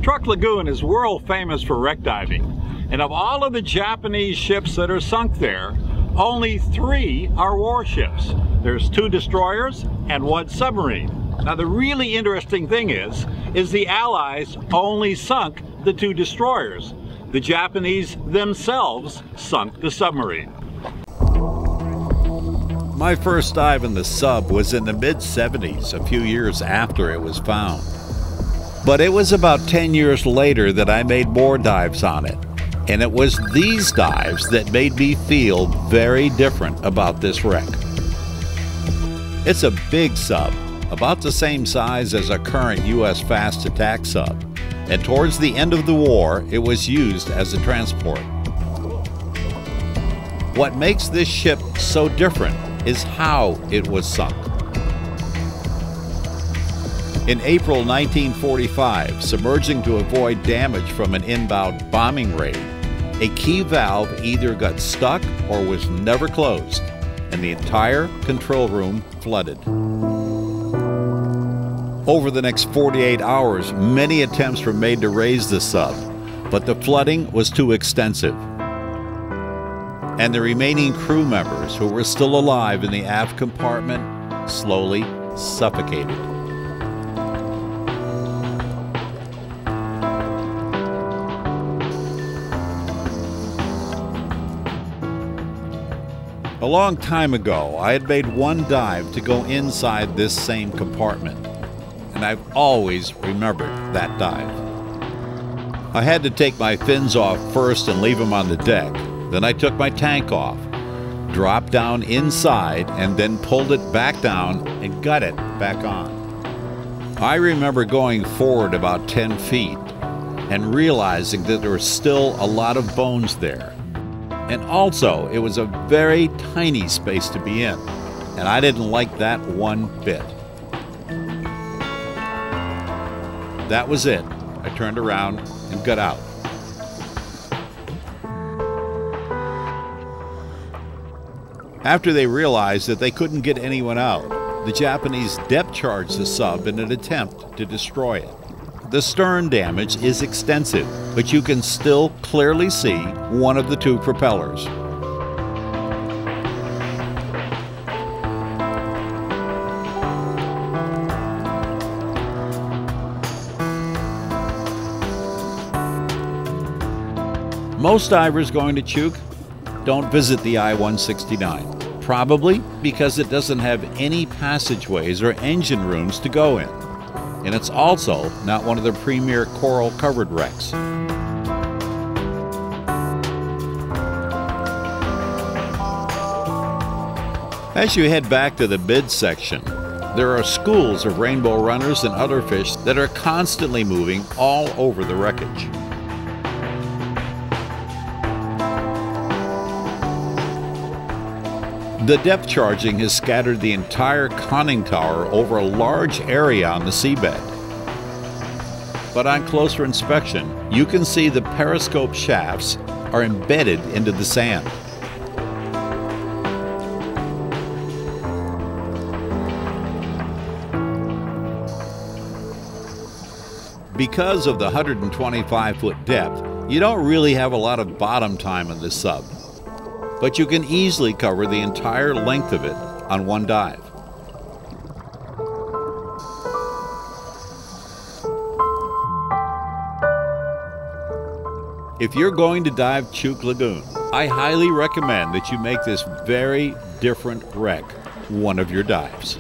Truk Lagoon is world famous for wreck diving, and of all of the Japanese ships that are sunk there, only 3 are warships. There's 2 destroyers and 1 submarine. Now the really interesting thing is the Allies only sunk the 2 destroyers. The Japanese themselves sunk the submarine. My first dive in the sub was in the mid-70s, a few years after it was found. But it was about 10 years later that I made more dives on it. And it was these dives that made me feel very different about this wreck. It's a big sub, about the same size as a current U.S. fast attack sub. And towards the end of the war, it was used as a transport. What makes this ship so different is how it was sunk. In April 1945, submerging to avoid damage from an inbound bombing raid, a key valve either got stuck or was never closed, and the entire control room flooded. Over the next 48 hours, many attempts were made to raise the sub, but the flooding was too extensive. And the remaining crew members who were still alive in the aft compartment slowly suffocated. A long time ago, I had made one dive to go inside this same compartment, and I've always remembered that dive. I had to take my fins off first and leave them on the deck. Then I took my tank off, dropped down inside, and then pulled it back down and got it back on. I remember going forward about 10 feet and realizing that there was still a lot of bones there. And also, it was a very tiny space to be in, and I didn't like that one bit. That was it. I turned around and got out. After they realized that they couldn't get anyone out, the Japanese depth charged the sub in an attempt to destroy it. The stern damage is extensive, but you can still clearly see one of the 2 propellers. Most divers going to Truk don't visit the I-169, probably because it doesn't have any passageways or engine rooms to go in. And it's also not one of the premier coral-covered wrecks. As you head back to the midsection, there are schools of rainbow runners and other fish that are constantly moving all over the wreckage. The depth charging has scattered the entire conning tower over a large area on the seabed. But on closer inspection, you can see the periscope shafts are embedded into the sand. Because of the 125-foot depth, you don't really have a lot of bottom time in this sub. But you can easily cover the entire length of it on one dive. If you're going to dive Truk Lagoon, I highly recommend that you make this very different wreck one of your dives.